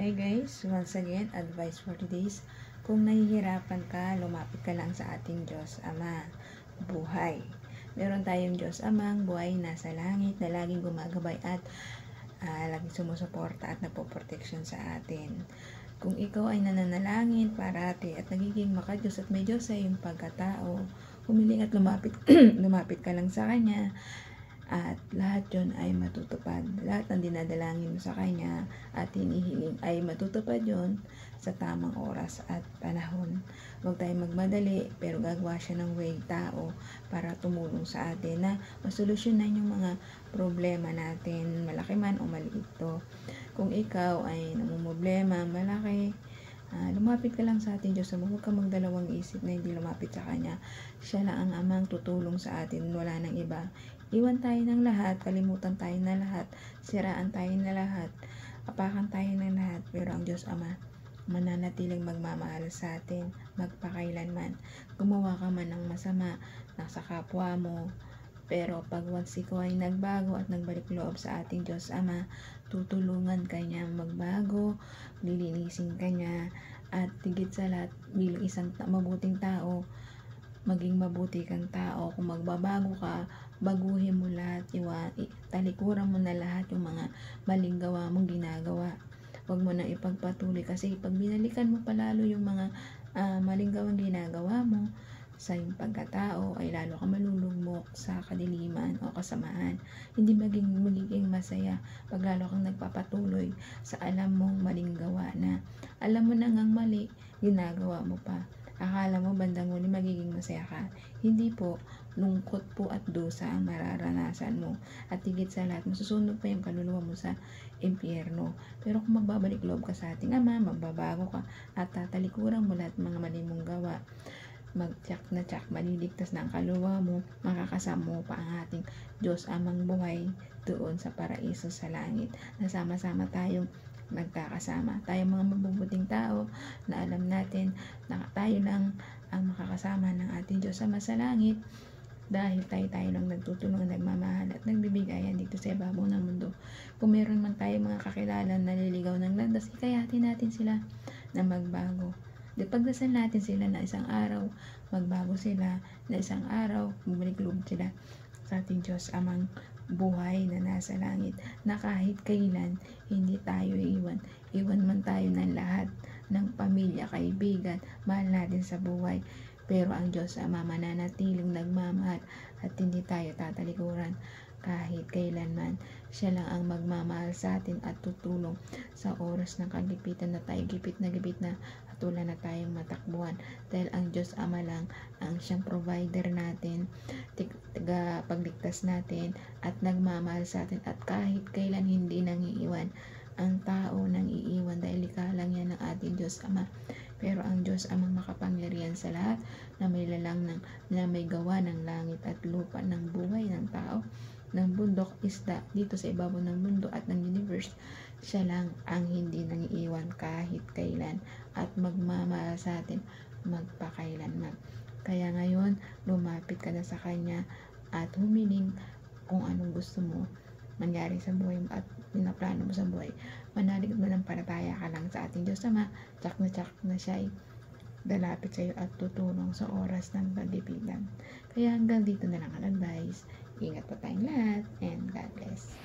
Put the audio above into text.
Hi guys, once again, advice for today's. Kung nahihirapan ka, lumapit ka lang sa ating Diyos Ama, buhay. Meron tayong Diyos Amang buhay nasa langit na laging gumagabay at laging sumusuporta at nagpoproteksyon sa atin. Kung ikaw ay nananalangin parati at nagiging makadiyos at may Diyos sa iyong pagkatao, humiling at lumapit, lumapit ka lang sa Kanya, at lahat yon ay matutupad. Lahat ng dinadalangin mo sa Kanya at hinihiling ay matutupad yon sa tamang oras at panahon. Huwag tayong magmadali, pero gagawa siya ng way tao para tumulong sa atin na masolusyonan yung mga problema natin, malaki man o maliit to. Kung ikaw ay namumroblema malaki, lumapit ka lang sa ating Diyos. Huwag ka magdalawang isip na hindi lumapit sa Kanya. Siya lang ang Amang tutulong sa atin, wala nang iba. Iwan tayo ng lahat, kalimutan tayo na lahat, siraan tayo na lahat, apakan tayo ng lahat, pero ang Diyos Ama mananatiling magmamahal sa atin magpakailanman. Gumawa ka man ng masama nasa kapwa mo, pero pag once ikaw ay nagbago at nagbalik loob sa ating Diyos Ama, tutulungan ka niya magbago, lilinisin ka niya, at higit sa lahat bilang isang mabuting tao, maging mabuti kang tao. Kung magbabago ka, baguhin mo lahat, talikuran mo na lahat yung mga maling gawa mong ginagawa. Huwag mo nang ipagpatuloy, kasi pag binalikan mo palalo yung mga maling gawang ginagawa mo sa iyong pagkatao, ay lalo ka malulugmok sa kadiliman o kasamaan. Hindi magiging masaya pag lalo kang nagpapatuloy sa alam mong maling gawa na alam mo na ngang mali, ginagawa mo pa. Akala mo bandang huli magiging masaya ka. Hindi po, lungkot po at dusa ang mararanasan mo. At higit sa lahat, masusunog pa yung kaluluwa mo sa impyerno. Pero kung magbabalik loob ka sa ating Ama, magbabago ka at tatalikuran mo lahat mga mali mong gawa, mag-tsak na tsak, maliligtas na ang kaluluwa mo, makakasama mo pa ang ating Diyos Amang buhay doon sa paraiso sa langit. Nasama-sama tayong magkakasama. Tayo mga mabubuting tao na alam natin na tayo lang ang makakasama ng ating Diyos Ama sa langit, dahil tayo lang nagtutulungan, nagmamahal at nagbibigayan dito sa ibabaw ng mundo. Kung meron man tayo mga kakilala na naliligaw ng landas, ikayatin natin sila na magbago. Pagdasal natin sila na isang araw magbago sila, na isang araw bumalik loob sila sa ating Diyos Amang buhay na nasa langit, na kahit kailan hindi tayo iwan man tayo ng lahat ng pamilya, kaibigan, mahal natin sa buhay, pero ang Diyos Ama mananatiling nagmamahal at hindi tayo tatalikuran kahit kailanman. Siya lang ang magmamahal sa atin at tutulong sa oras ng kagipitan na tayo gipit na at wala na tayong matakbuhan, dahil ang Diyos Ama lang ang siyang provider natin, pagligtas natin at nagmamahal sa atin, at kahit kailan hindi nangiiwan. Ang tao nang iiwan dahil likha lang yan ng ating Diyos Ama, pero ang Diyos Amang makapangyarihan sa lahat, na may lalang na may gawa ng langit at lupa, ng buhay ng tao, ng bundok, isda dito sa ibabaw ng mundo at ng universe, siya lang ang hindi nangiiwan kahit kailan at magmamahal sa atin magpakailanman. Kaya ngayon, lumapit ka na sa Kanya at humiling kung anong gusto mo mangyari sa buhay mo at pinaplano mo sa buhay. Manalig at manampalataya ka lang sa ating Diyos Ama, tsak na siya ay dalapit sa iyo at tutulong sa oras ng pagbibigan. Kaya hanggang dito na lang ang advice. Ingat po tayong lahat, and God bless.